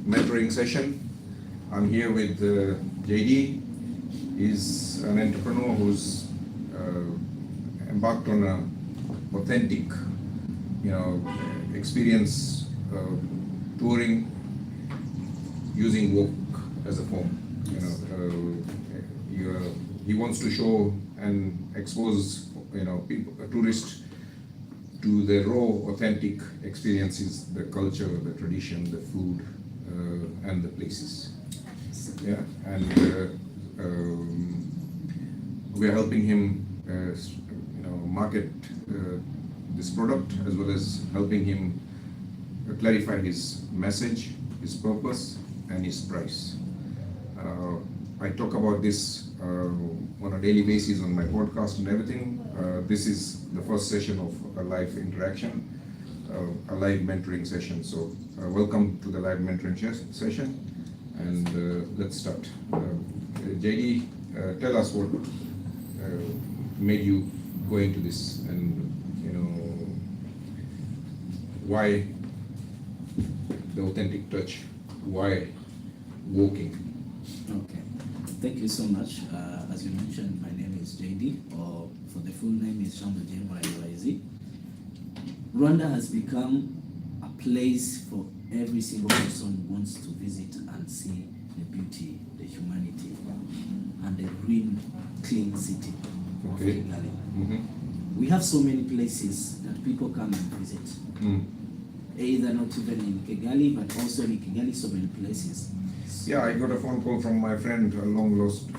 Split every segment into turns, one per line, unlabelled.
mentoring session. I'm here with JD. He's an entrepreneur who's embarked on an authentic, experience touring using Vook as a form. He wants to show and expose, people, tourists to the raw, authentic experiences, the culture, the tradition, the food, and the places. Yeah, and we are helping him, market this product, as well as helping him clarify his message, his purpose, and his price. I talk about this on a daily basis on my podcast and everything. This is the first session of a live interaction, a live mentoring session. So welcome to the live mentoring session, and let's start. JD, tell us what made you go into this, and why the authentic touch, why walking?
Okay, thank you so much. As you mentioned, my name is JD, or for the full name is Shambo JYZ. Rwanda has become a place for every single person who wants to visit and see the beauty, the humanity, and the green, clean city of Kigali. Mm-hmm. We have so many places that people come and visit. Either not even in Kigali, but also in Kigali, so many places.
Yeah, I got a phone call from my friend, a long lost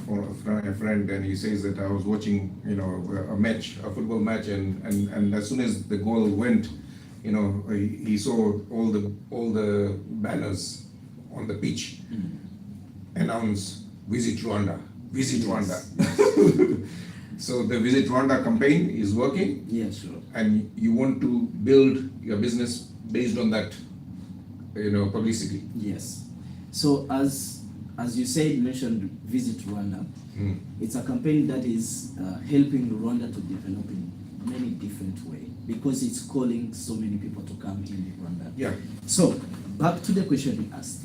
friend, and he says that I was watching, a football match, and as soon as the goal went, he saw all the banners on the pitch announce "Visit Rwanda, Visit Rwanda." So the Visit Rwanda campaign is working.
Yeah, sure.
And you want to build your business based on that, publicity.
Yes. So as you said, mentioned Visit Rwanda. It's a campaign that is helping Rwanda to develop in many different ways, because it's calling so many people to come in Rwanda.
Yeah.
So back to the question you asked.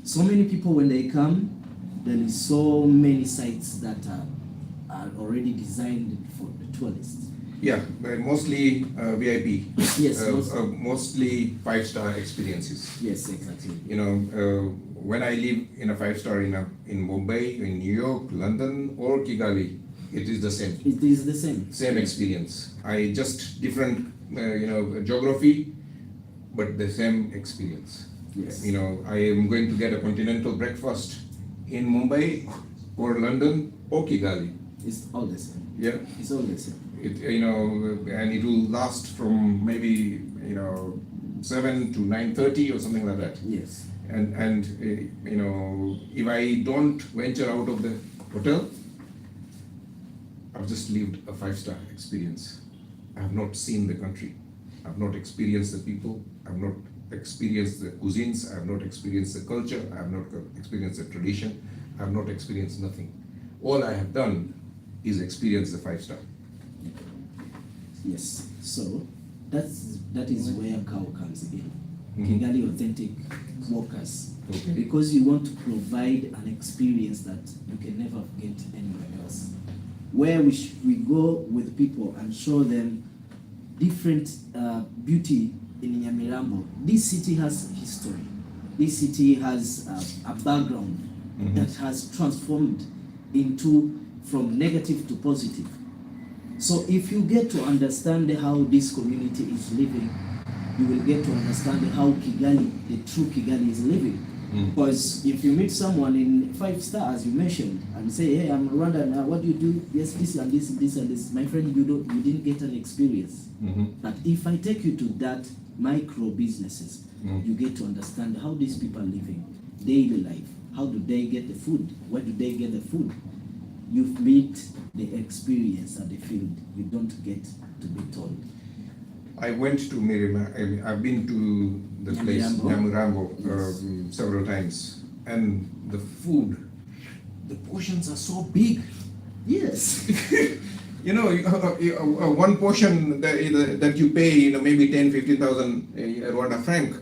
So many people, when they come, there is so many sites that are already designed for the tourists.
Yeah, but mostly VIP.
Yes,
mostly 5-star experiences.
Yes, exactly.
When I live in a 5-star in Mumbai, in New York, London, or Kigali, it is the same.
It is the same.
Same experience. I just different, geography, but the same experience.
Yes.
I am going to get a continental breakfast in Mumbai, or London, or Kigali.
It's all the same.
Yeah.
It's all the same.
And it will last from maybe 7 to 9:30 or something like that.
Yes.
And if I don't venture out of the hotel, I've just lived a 5-star experience. I have not seen the country. I've not experienced the people. I've not experienced the cuisines. I have not experienced the culture. I have not experienced the tradition. I have not experienced nothing. All I have done is experience the 5-star.
Yes. So that is where cow comes in. Kigali Authentic Workers.
Okay.
Because you want to provide an experience that you can never get anywhere else. Where we go with people and show them different beauty in Nyamirambo. This city has history. This city has a background that has transformed from negative to positive. So if you get to understand how this community is living, you will get to understand how Kigali, the true Kigali, is living. Because if you meet someone in 5-star, as you mentioned, and say, "Hey, I'm Rwandan, what do you do?" "Yes, this and this and this and this." My friend, you didn't get an experience. But if I take you to that micro businesses, you get to understand how these people are living, daily life. How do they get the food? Where do they get the food? You've met the experience at the field. You don't get to be told.
I went to I've been to the place, Nyamirambo, several times. And the food, the portions are so big.
Yes.
One portion that you pay, maybe 10, 15,000 Rwanda franc,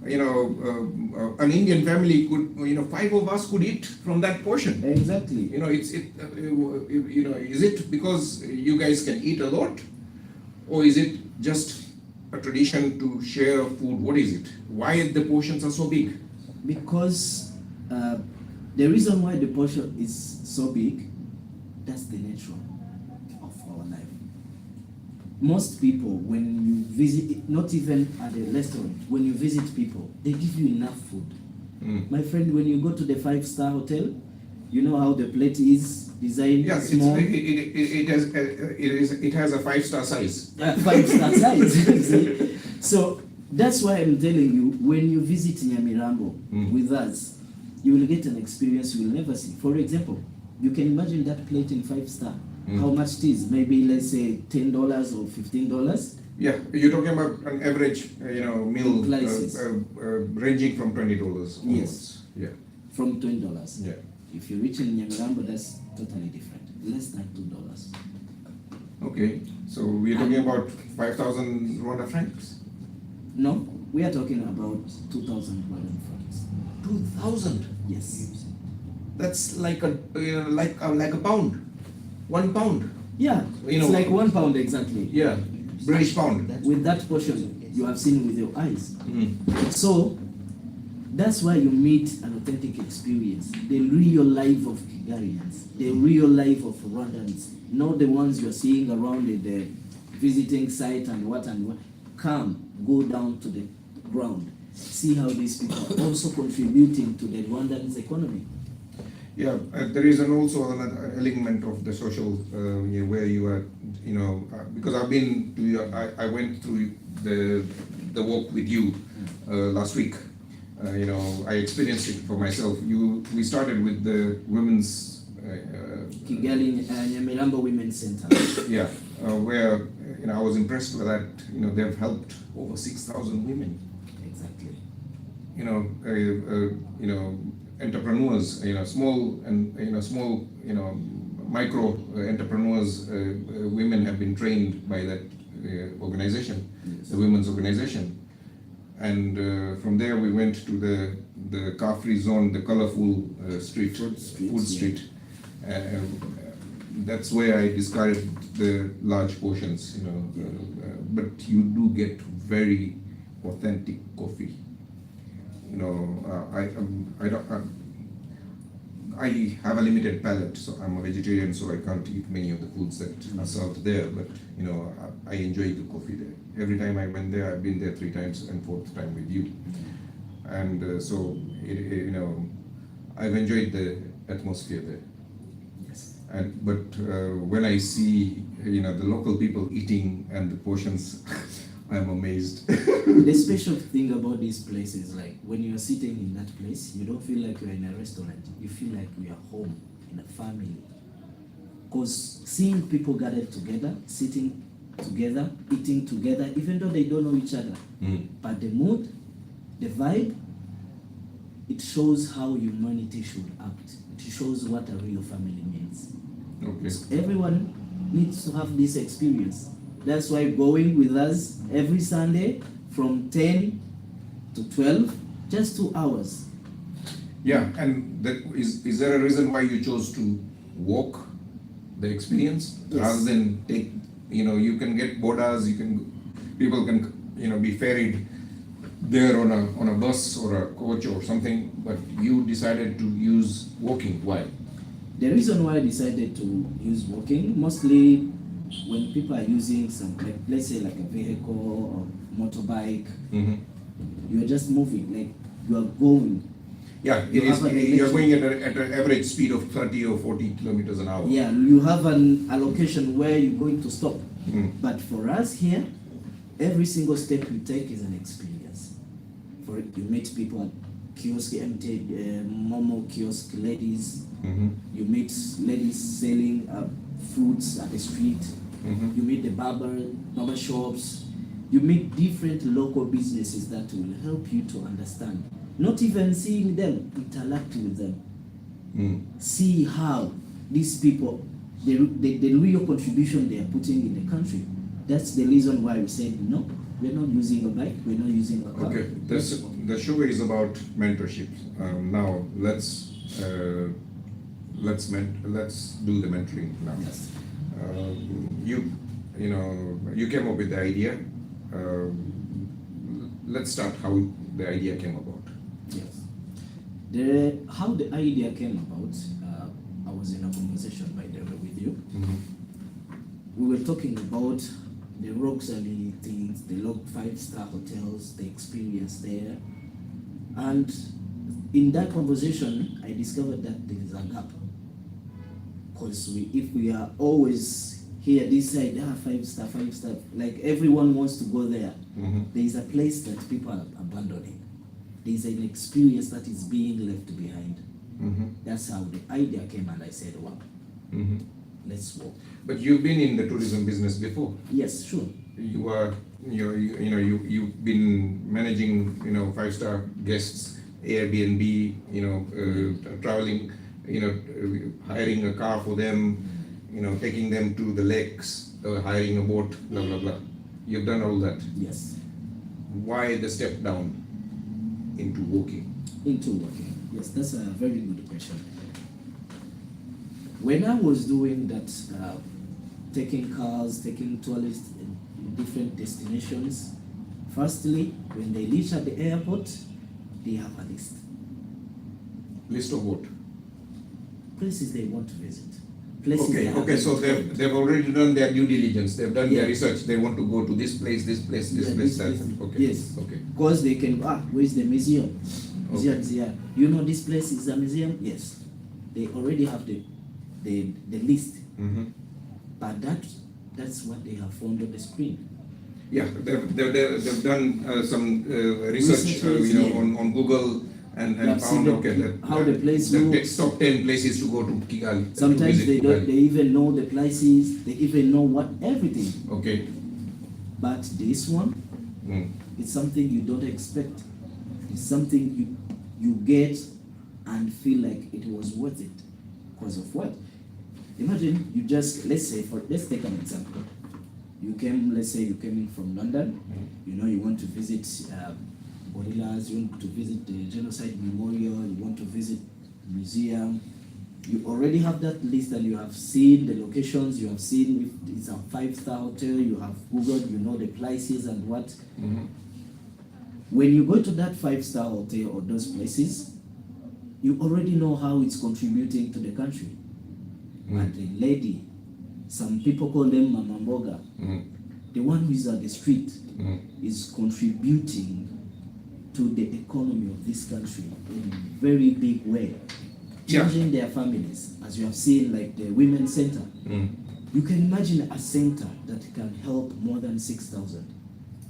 an Indian family could, 5 of us could eat from that portion.
Exactly.
Is it because you guys can eat a lot, or is it just a tradition to share food? What is it? Why the portions are so big?
Because the reason why the portion is so big, that's the nature of our life. Most people, when you visit, not even at a restaurant, when you visit people, they give you enough food. My friend, when you go to the 5-star hotel, you know how the plate is designed.
Yes,
small.
it has a 5-star size.
5-star size. See? So that's why I'm telling you, when you visit Nyamirambo with us, you will get an experience you will never see. For example, you can imagine that plate in 5-star. How much it is? Maybe let's say $10 or $15.
Yeah, you're talking about an average, meal
Prices.
ranging from $20. Almost.
Yes.
Yeah.
From $20.
Yeah.
If you reach in Nyamirambo, that's totally different. Less than $2.
Okay. So we're talking about 5,000 Rwanda francs.
No, we are talking about 2,000 Rwandan francs.
2,000.
Yes.
That's like a pound. 1 pound.
Yeah, it's like 1 pound exactly.
Yeah. British pound.
With that portion you have seen with your eyes. So that's why you meet an authentic experience, the real life of Kigalians, the real life of Rwandans, not the ones you're seeing around in the visiting site and what. Come, go down to the ground, see how these people are also contributing to the Rwandan's economy.
Yeah, there is also another element of the social where you are, because I've been to, I went through the walk with you last week. I experienced it for myself. We started with the women's
Kigali Nyamirambo Women's Center.
Yeah, where I was impressed with that. They've helped over 6,000 women.
Exactly.
Entrepreneurs, small and small, micro entrepreneurs, women have been trained by that organization,
Yes.
the women's organization, and from there we went to the car-free zone, the colorful street, food street. That's where I discarded the large portions, but you do get very authentic coffee. I have a limited palate, so I'm a vegetarian, so I can't eat many of the foods that are served there. But I enjoy the coffee there. Every time I went there, I've been there 3 times, and 4th time with you. And so I've enjoyed the atmosphere there.
Yes.
But when I see the local people eating and the portions, I'm amazed.
The special thing about this place is like when you're sitting in that place, you don't feel like you're in a restaurant. You feel like we are home in a family. Because seeing people gathered together, sitting together, eating together, even though they don't know each other, but the mood, the vibe, it shows how humanity should act. It shows what a real family means.
Okay.
So everyone needs to have this experience. That's why going with us every Sunday from 10 to 12, just 2 hours.
Yeah, and is there a reason why you chose to walk the experience rather than take? You can get bodas. People can be ferried there on a bus or a coach or something. But you decided to use walking. Why?
The reason why I decided to use walking, mostly when people are using some, let's say like a vehicle or motorbike, you are just moving, like you are going.
Yeah, you're going at an average speed of 30 or 40 kilometers an hour.
Yeah, you have an allocation where you're going to stop. But for us here, every single step you take is an experience. For it, you meet people at kiosk, empty Momo kiosk ladies. You meet ladies selling fruits at the street. You meet the barber shops. You meet different local businesses that will help you to understand. Not even seeing them, interact with them. See how these people, the real contribution they are putting in the country. that's the reason why we said no. We're not using a bike. We're not using a car.
Okay, the show is about mentorship. Now let's do the mentoring now.
Yes.
You came up with the idea. Let's start how the idea came about.
Yes. How the idea came about, I was in a conversation by the way with you.
Mm-hmm.
We were talking about the luxury things, the 5-star hotels, the experience there. And in that conversation, I discovered that there is a gap. Because if we are always here, this side, 5-star, like everyone wants to go there.
Mm-hmm.
There is a place that people are abandoning. There is an experience that is being left behind.
Mm-hmm.
That's how the idea came, and I said, wow,
mm-hmm.
let's walk.
But you've been in the tourism business before.
Yes, sure.
You've been managing 5-star guests, Airbnb, traveling, hiring a car for them, taking them to the lakes, hiring a boat, blah blah blah. You've done all that.
Yes.
Why the step down into walking?
Into walking. Yes, that's a very good question. When I was doing that, taking cars, taking tourists in different destinations, firstly, when they reach at the airport, they have a list.
List of what?
Places they want to visit. Places
Okay, so they've already done their due diligence, they've done their
Yeah.
research, they want to go to this place,
Yeah,
that.
this place.
Okay.
Yes.
Okay.
Because they can, where's the museum? Museum is here. You know this place is a museum? Yes. They already have the list.
Mm-hmm.
But that's what they have found on the screen.
Yeah, they've done some research,
yeah.
on Google and
have seen
found
how the place
the
looks.
top 10 places to go to Kigali.
Sometimes they
Kigali.
even know the places, they even know everything.
Okay.
But this one, it's something you don't expect. It's something you get and feel like it was worth it. Because of what? Imagine let's take an example. Let's say you came in from London, you want to visit gorillas, you want to visit the Genocide Memorial, you want to visit museum. You already have that list and you have seen the locations, you have seen if it's a 5-star hotel, you have Googled, you know the places and what.
Mm-hmm.
When you go to that 5-star hotel or those places, you already know how it's contributing to the country. But the lady, some people call them Mama Mboga, the one who is at the street is contributing to the economy of this country in a very big way, changing their families, as you have seen, like the Women's Center. You can imagine a center that can help more than 6,000.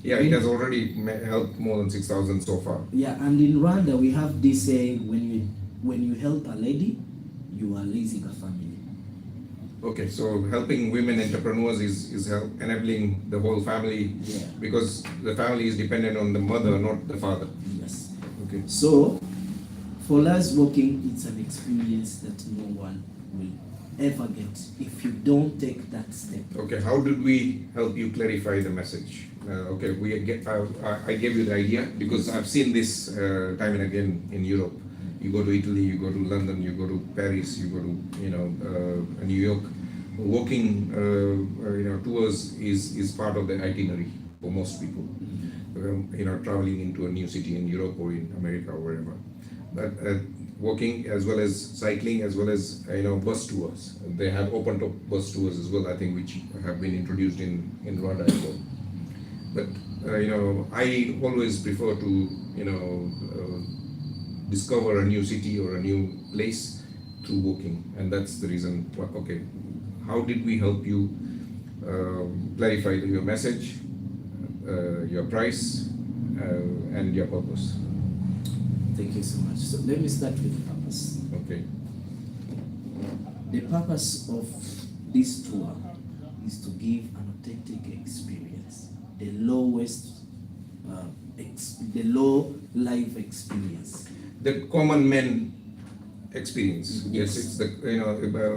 Yeah, it has already helped more than 6,000 so far.
Yeah, and in Rwanda we have this saying, when you help a lady, you are raising a family.
Okay, so helping women entrepreneurs is enabling the whole family, because the family is dependent on the mother, not the father.
Yes.
Okay.
So, for us walking, it's an experience that no one will ever get if you don't take that step.
Okay, how did we help you clarify the message? I gave you the idea because I've seen this time and again in Europe. You go to Italy, you go to London, you go to Paris, you go to New York. Walking tours is part of the itinerary for most people. Traveling into a new city in Europe or in America or wherever. But walking as well as cycling as well as bus tours. They have open top bus tours as well, I think, which have been introduced in Rwanda as well. But I always prefer to discover a new city or a new place through walking, and that's the reason. Okay, how did we help you clarify your message, your price, and your purpose?
Thank you so much. So let me start with the purpose.
Okay.
The purpose of this tour is to give an authentic experience, the low life experience.
The common man experience.
Yes.
Yes, it's the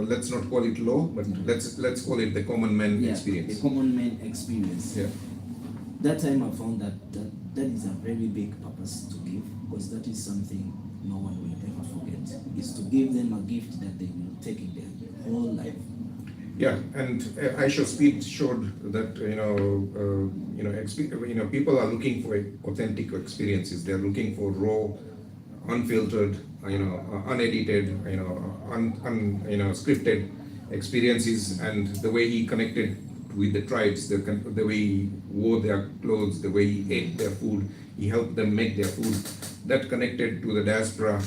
let's not call it law, but let's call it the common man
Yeah,
experience.
the common man experience.
Yeah.
That time I found that is a very big purpose to give, because that is something no one will ever forget. Is to give them a gift that they will take in their whole life.
Yeah, and Aisha Speed showed that people are looking for authentic experiences. They're looking for raw, unfiltered, unedited, scripted experiences. And the way he connected with the tribes, the way he wore their clothes, the way he ate their food, he helped them make their food. That connected to the diaspora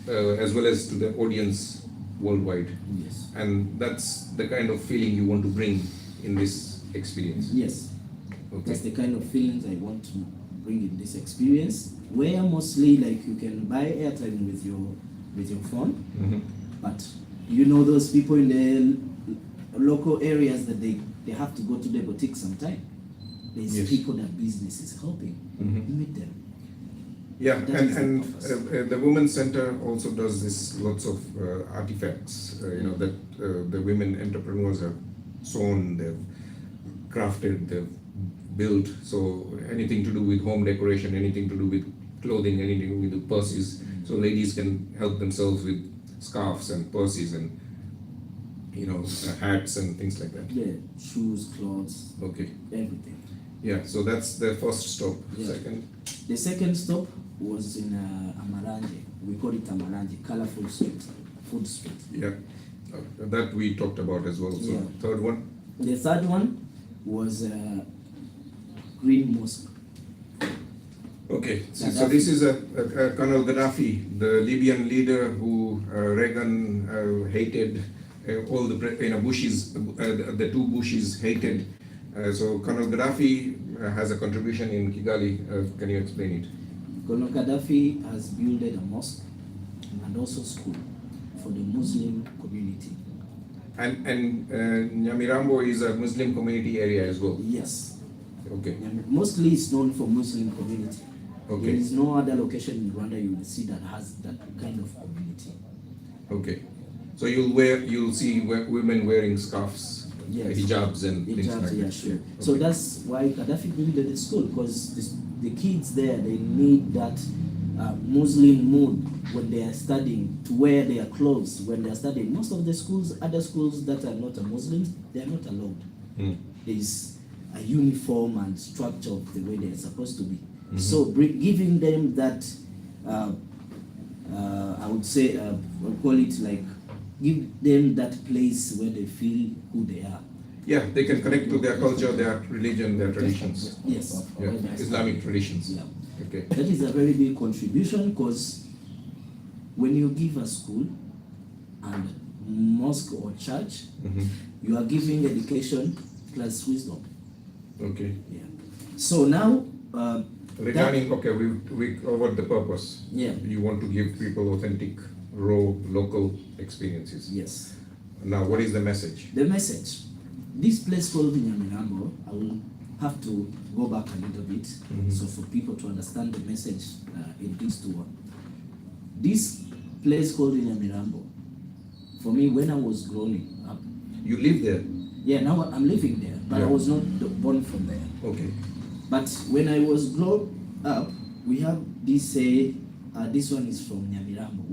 as well as to the audience worldwide.
Yes.
And that's the kind of feeling you want to bring in this experience.
Yes.
Okay.
That's the kind of feelings I want to bring in this experience, where mostly like you can buy airtime with your phone,
Mhm.
but those people in the local areas that they have to go to the boutique sometime. There's
Yes.
people that business is helping.
Mhm.
You meet them.
Yeah,
That is the
and
purpose.
the Women's Center also does this lots of artifacts, that the women entrepreneurs have sewn, they've crafted, they've built. So anything to do with home decoration, anything to do with clothing, anything to do with the purses. So ladies can help themselves with scarves and purses and hats and things like that.
Yeah, shoes, clothes,
Okay.
everything.
Yeah, so that's the first stop.
Yeah.
Second.
The second stop was in Amaranje. We call it Amaranje, colorful street, food street.
Yeah, that we talked about as well. So
Yeah.
third one.
The third one was Green Mosque.
Okay, so
Gaddafi.
this is a Colonel Gaddafi, the Libyan leader who Reagan hated, all the Bushes, the two Bushes hated. So Colonel Gaddafi has a contribution in Kigali. Can you explain it?
Colonel Gaddafi has built a mosque and also school for the Muslim community.
And Nyamirambo is a Muslim community area as well.
Yes.
Okay.
Mostly it's known for Muslim community.
Okay.
There is no other location in Rwanda you will see that has that kind of community.
Okay. So you'll see women wearing scarves,
Yes.
hijabs and things
Hijabs,
like
yeah,
that.
sure.
Okay.
So that's why Gaddafi built the school, because the kids there, they need that Muslim mood when they are studying, to wear their clothes when they are studying. Most of the schools, other schools that are not a Muslims, they are not allowed.
Mm.
There is a uniform and structure of the way they are supposed to be.
Mhm.
So giving them that, I would say, we'll call it like, give them that place where they feel who they are.
Yeah, they can connect to their culture, their religion, their traditions.
Yes.
Yeah, Islamic traditions.
Yeah.
Okay.
That is a very big contribution, because when you give a school and mosque or church,
Mhm.
you are giving education plus wisdom.
Okay.
Yeah. So now,
Regarding, okay, we covered the purpose.
Yeah.
You want to give people authentic, raw, local experiences.
yes,
Now, what is the message?
the message. This place called Nyamirambo, I will have to go back a little bit,
Mhm.
so for people to understand the message in these two. This place called Nyamirambo, for me, when I was growing up,
You live there.
yeah, now I'm living there, but I
Yeah.
was not born from there.
Okay.
But when I was grown up, we have this say, this one is from Nyamirambo.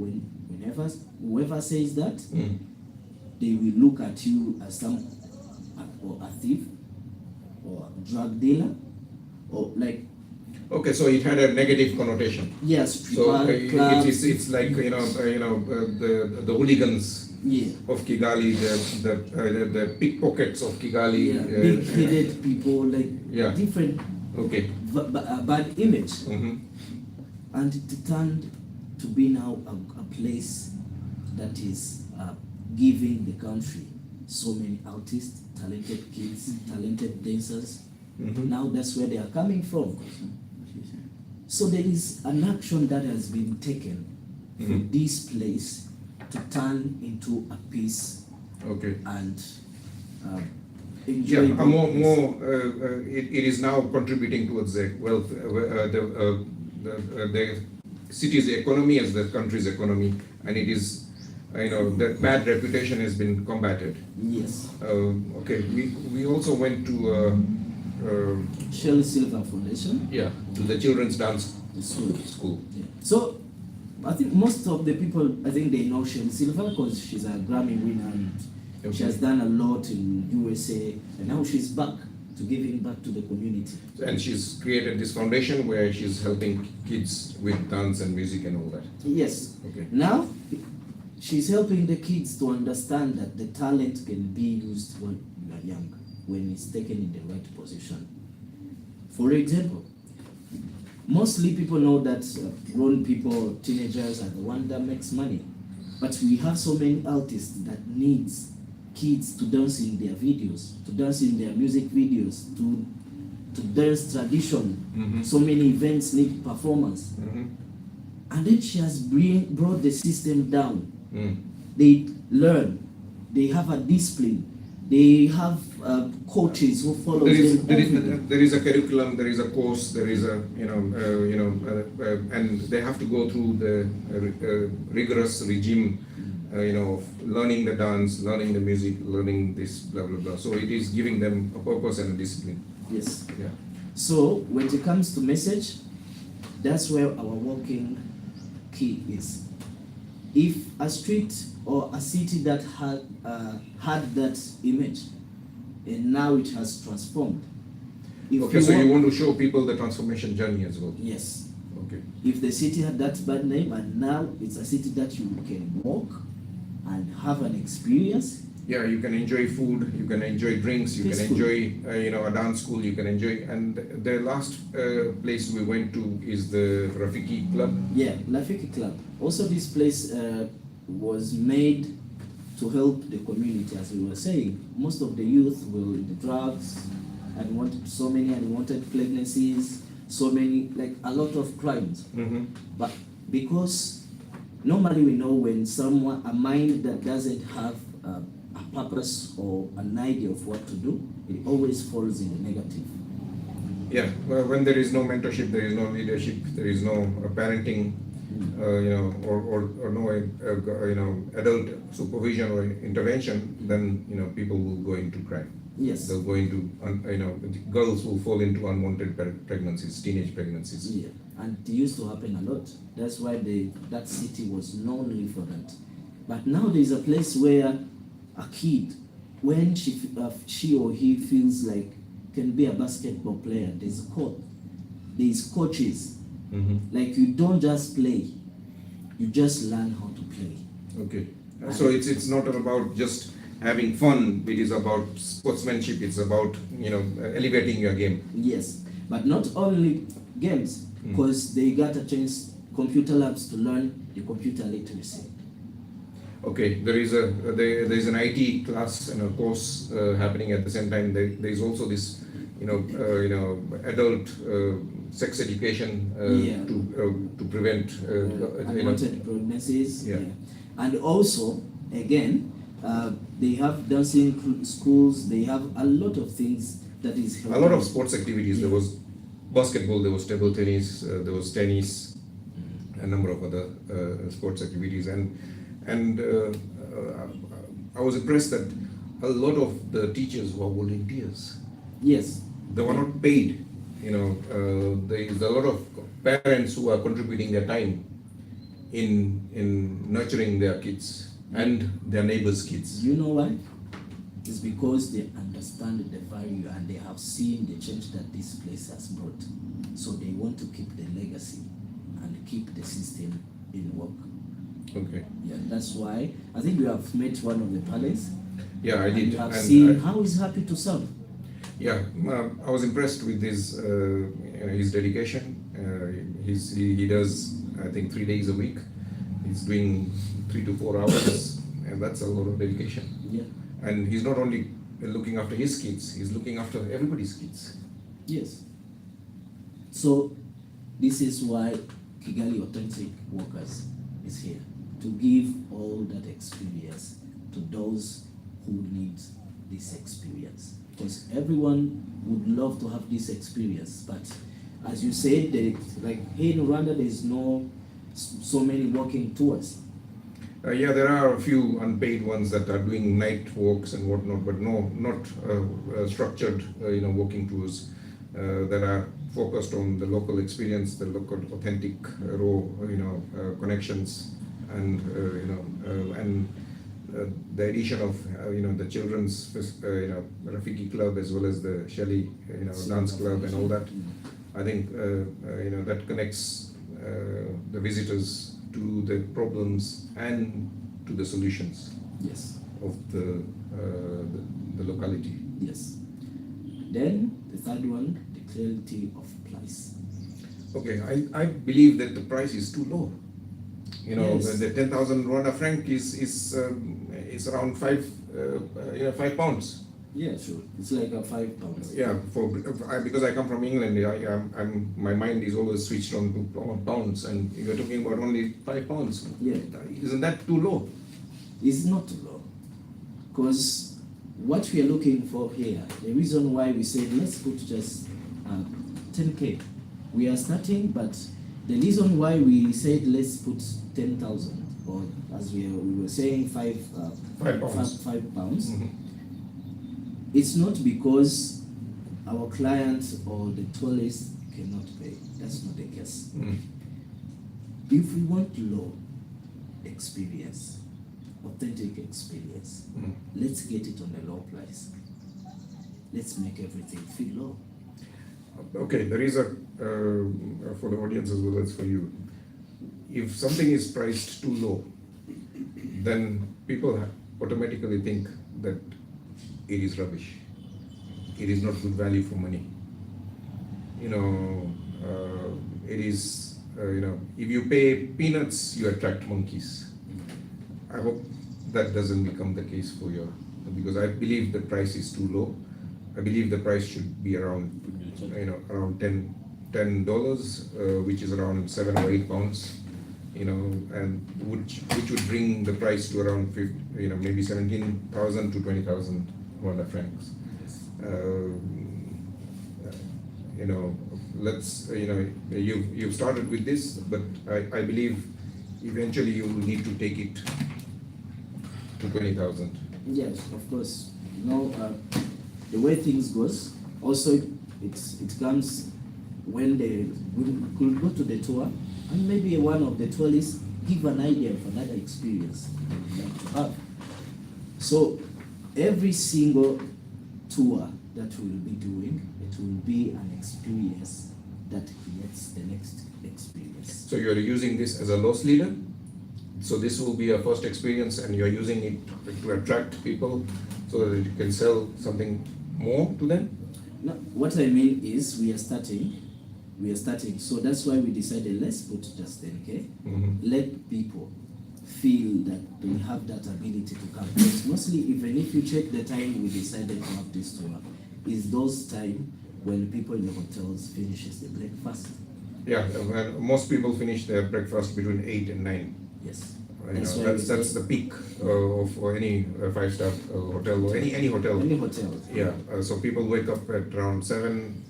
Whenever whoever says that,
Mm.
they will look at you as or a thief, or a drug dealer, or like,
Okay, so it had a negative connotation.
yes,
So
clubs,
it's like the hooligans
yeah,
of Kigali, the pickpockets of Kigali.
yeah, big-headed people, like
Yeah.
different
Okay.
bad image.
Mm-hmm.
And it turned to be now a place that is giving the country so many artists, talented kids, talented dancers.
Mhm.
Now that's where they are coming from. So there is an action that has been taken for
Mhm.
this place to turn into a peace
Okay.
and
Yeah,
enjoyable
it is now contributing towards the wealth, the city's economy as the country's economy, and it is, that bad reputation has been combated.
Yes.
Okay, we also went to
Shirley Silver Foundation.
yeah, to the children's dance
School.
school.
Yeah. So, I think most of the people, I think they know Shirley Silver because she's a Grammy winner and she has done a lot in USA, and now she's back to giving back to the community.
And she's created this foundation where she's helping kids with dance and music and all that.
Yes.
Okay.
Now, she's helping the kids to understand that the talent can be used when you are young, when it's taken in the right position. For example, mostly people know that grown people, teenagers are the one that makes money. But we have so many artists that needs kids to dance in their videos, to dance in their music videos, to dance tradition.
Mhm.
So many events need performance.
Mhm.
And then she has brought the system down.
Mm.
They learn, they have a discipline, they have coaches who follow them.
There is a curriculum, there is a course, there is a and they have to go through the rigorous regime, of learning the dance, learning the music, learning this blah blah blah. So it is giving them a purpose and a discipline.
Yes.
Yeah.
So when it comes to message, that's where our working key is. If a street or a city that had that image, and now it has transformed.
Okay, so you want to show people the transformation journey as well.
Yes.
Okay.
If the city had that bad name and now it's a city that you can walk and have an experience.
Yeah, you can enjoy food, you can enjoy drinks, you
Peaceful.
can enjoy, a dance school, you can enjoy. And the last place we went to is the Rafiki Club.
Yeah, Lafiki Club. Also, this place was made to help the community, as we were saying. Most of the youth were in the drugs, unwanted pregnancies, like a lot of crimes.
Mm-hmm.
But because normally we know when a mind that doesn't have a purpose or an idea of what to do, it always falls in the negative.
Yeah, well, when there is no mentorship, there is no leadership, there is no parenting, or no, adult supervision or intervention, then people will go into crime.
Yes.
They'll go into, girls will fall into unwanted pregnancies, teenage pregnancies.
Yeah, and it used to happen a lot. That's why that city was known for that. But now there's a place where a kid, when she or he feels like can be a basketball player, there's a coach, there's coaches.
Mm-hmm.
Like you don't just play, you just learn how to play.
Okay, so it's not about just having fun. It is about sportsmanship. It's about elevating your game.
Yes, but not only games, because they got a chance, computer labs, to learn the computer literacy.
Okay, there is an IT class and a course happening at the same time. There is also this adult sex education to prevent
unwanted pregnancies.
Yeah.
And also again, they have dancing schools. They have a lot of things that is helping.
A lot of sports activities.
Yeah.
There was basketball, there was table tennis, there was tennis, a number of other sports activities, and I was impressed that a lot of the teachers were volunteers.
Yes.
They were not paid. There is a lot of parents who are contributing their time in nurturing their kids and their neighbors' kids.
You know why? It's because they understand the value and they have seen the change that this place has brought. So they want to keep the legacy and keep the system in work.
Okay.
Yeah, that's why I think you have met one of the palace.
Yeah, I did.
You have
And
seen how he's happy to serve.
Yeah, I was impressed with his dedication. He does, I think, 3 days a week. He's doing 3 to 4 hours, and that's a lot of dedication.
Yeah.
And he's not only looking after his kids, he's looking after everybody's kids.
Yes. So this is why Kigali Authentic Workers is here, to give all that experience to those who need this experience. Because everyone would love to have this experience, but as you said, like here in Rwanda, there's no so many walking tours.
Yeah, there are a few unpaid ones that are doing night walks and whatnot, but not structured, walking tours that are focused on the local experience, the local authentic, raw, connections, and the addition of the children's Rafiki club as well as the Shelley dance club and all that. I think that connects the visitors to the problems and to the solutions
Yes.
of the locality.
Yes. Then the third one, the clarity of price.
Okay, I believe that the price is too low.
Yes.
The 10,000 Rwanda franc is around £5.
Yeah, sure. It's like a £5.
Yeah, because I come from England, my mind is always switched on to pounds, and you're talking about only £5.
Yeah.
Isn't that too low?
It's not too low. Because what we are looking for here, the reason why we said let's put just 10K. We are starting, but the reason why we said let's put 10,000, or as we were saying, £5.
Mm-hmm.
It's not because our clients or the tourists cannot pay. That's not the case.
Mm.
If we want low experience, authentic experience, let's get it on a low price. Let's make everything feel low.
Okay, there is for the audience as well as for you. If something is priced too low, then people automatically think that it is rubbish. It is not good value for money. It is, if you pay peanuts, you attract monkeys. I hope that doesn't become the case for you, because I believe the price is too low. I believe the price should be around, around $10, which is around £7 or £8. And which would bring the price to around maybe 17,000 to 20,000 Rwanda francs. Let's you've started with this, but I believe eventually you will need to take it to 20,000.
Yes, of course. The way things goes, also it comes when we could go to the tour, and maybe one of the tourists give an idea of another experience they'd like to have. So every single tour that we'll be doing, it will be an experience that creates the next experience.
So you're using this as a loss leader? So this will be a first experience, and you're using it to attract people so that you can sell something more to them?
No, what I mean is we are starting. So that's why we decided let's put just 10K.
Mm-hmm.
Let people feel that they have that ability to come. Because mostly, even if you check the time we decided to have this tour, is those time when people in the hotels finishes the breakfast.
Yeah, well, most people finish their breakfast between 8 and 9.
Yes.
That's the peak of any 5-star hotel or any hotel.
Any hotel.
Yeah, so people wake up at around 7,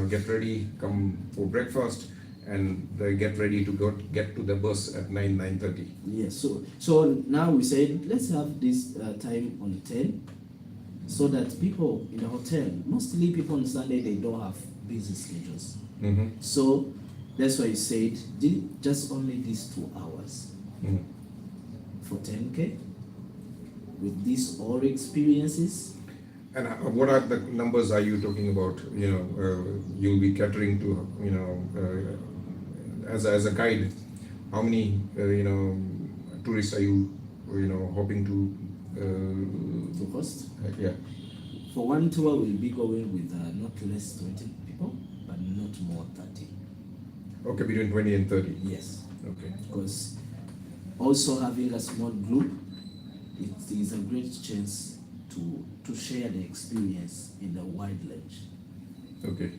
get ready, come for breakfast, and they get ready to get to the bus at 9:30.
Yes. So now we said let's have this time on 10, so that people in the hotel, mostly people on Sunday, they don't have busy schedules.
Mm-hmm.
So that's why I said just only these 2 hours.
Mm-hmm.
For 10K with these all experiences.
And what are the numbers are you talking about? You'll be catering to, as a guide. How many, tourists are you, hoping to
host?
Yeah.
For one tour, we'll be going with not less 20 people, but not more 30.
Okay, between 20 and 30.
Yes.
Okay.
Because also having a small group, it is a great chance to share the experience in the wide range.
Okay.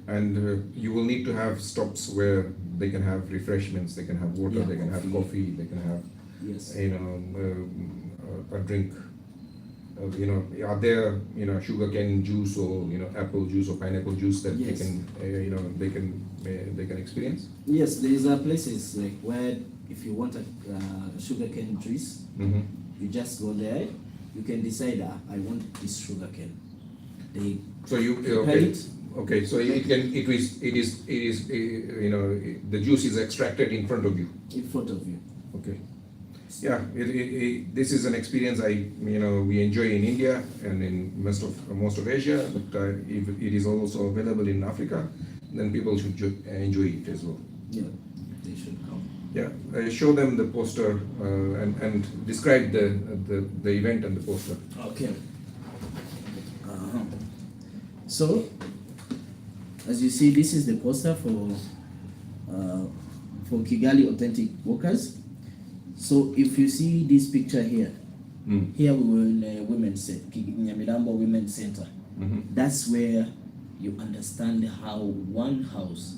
And you will need to have stops where they can have refreshments, they can have water,
Yeah,
they can have coffee, they can have
Yes.
a drink. are there sugarcane juice or apple juice or pineapple juice that
Yes.
they can they can experience?
Yes, there is places like where if you want a sugarcane juice,
Mm-hmm.
you just go there. You can decide, I want this sugarcane. They
So you
prepare
okay?
it.
Okay, so it is the juice is extracted in front of you.
In front of you.
Okay. Yeah, this is an experience we enjoy in India and in most of Asia, but if it is also available in Africa, then people should enjoy it as well.
Yeah, they should come.
Yeah, show them the poster and describe the event and the poster.
Okay. So, as you see, this is the poster for Kigali Authentic Workers. So, if you see this picture here, here we were in a women's center, Nyamirambo Women's Center.
Mm-hmm.
That's where you understand how one house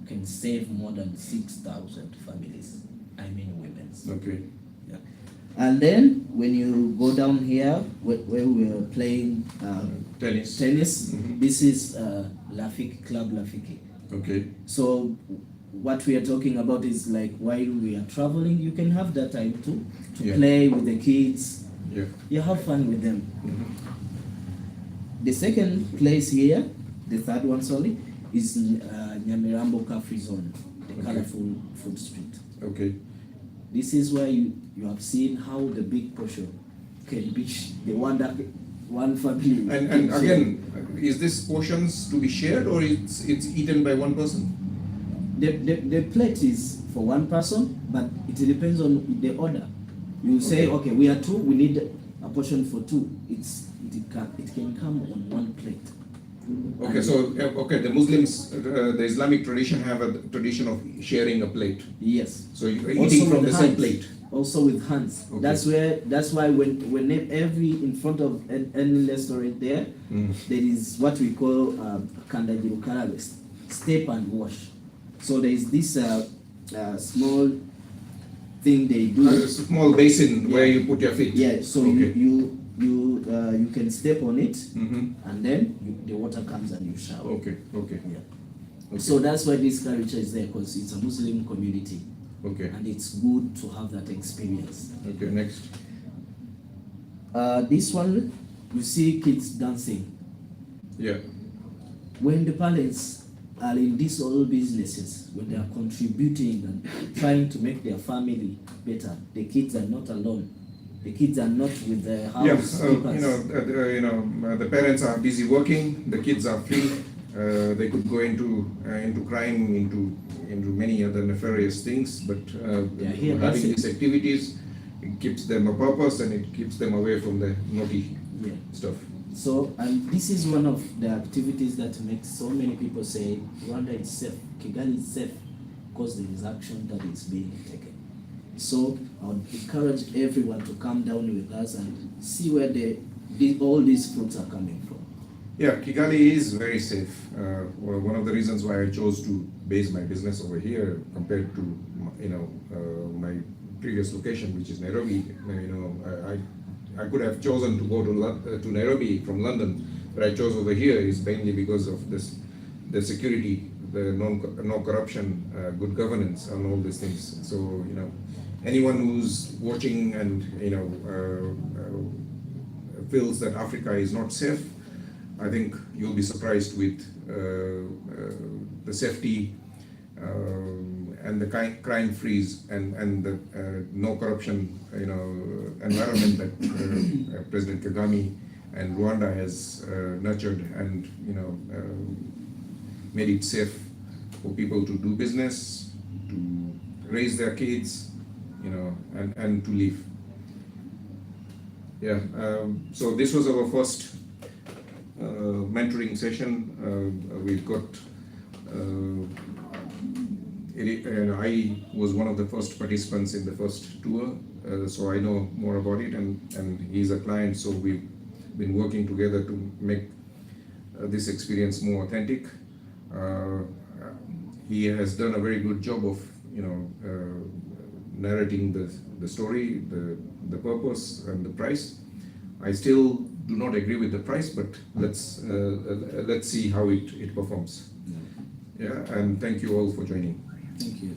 can save more than 6,000 families. I mean women's.
Okay.
Yeah. And then when you go down here, where we were playing
Tennis.
tennis, this is Lafiki, Club Lafiki.
Okay.
So what we are talking about is like while we are traveling, you can have that time to
Yeah.
play with the kids.
Yeah.
You have fun with them.
Mm-hmm.
The second place here, the third one, sorry, is Nyamirambo Cafe Zone, the
Okay.
colorful food street.
Okay.
This is where you have seen how the big portion can reach the one family.
And again, is this portions to be shared or it's eaten by one person?
The plate is for one person, but it depends on the order. You say, okay, we are two, we need a portion for two. It can come on one plate.
Okay, so the Muslims, the Islamic tradition have a tradition of sharing a plate.
Yes.
So you're
Also
eating from
with
the same
hands.
plate.
Also with hands.
Okay.
That's why when every in front of any restaurant there, there is what we call kandajiru karabe, step and wash. So there is this small thing they do.
A small basin where
Yeah.
you put your feet.
Yeah. So
Okay.
you can step on it,
Mm-hmm.
and then the water comes and you shower.
Okay. Okay.
Yeah.
Okay.
So that's why this culture is there, because it's a Muslim community,
Okay.
and it's good to have that experience.
Okay. Next.
This one, you see kids dancing.
Yeah.
When the parents are in these old businesses, when they are contributing and trying to make their family better, the kids are not alone. The kids are not with the house keepers.
The parents are busy working. The kids are free. They could go into crime, into many other nefarious things. But
here,
having
that's it.
these activities, it keeps them a purpose and it keeps them away from the naughty
Yeah.
stuff.
So, and this is one of the activities that makes so many people say Rwanda is safe, Kigali is safe, because there is action that is being taken. So, I would encourage everyone to come down with us and see where all these fruits are coming from.
Yeah, Kigali is very safe. One of the reasons why I chose to base my business over here compared to my previous location, which is Nairobi. I could have chosen to go to Nairobi from London, but I chose over here is mainly because of the security, the no corruption, good governance, and all these things. So anyone who's watching and feels that Africa is not safe, I think you'll be surprised with the safety and the crime freeze and the no corruption environment that President Kagame and Rwanda has nurtured and made it safe for people to do business, to raise their kids, and to live. Yeah. So this was our first mentoring session. We've got. I was one of the first participants in the first tour, so I know more about it, and he's a client, so we've been working together to make this experience more authentic. He has done a very good job of narrating the story, the purpose and the price. I still do not agree with the price, but let's see how it performs. Yeah, and thank you all for joining.
Thank you.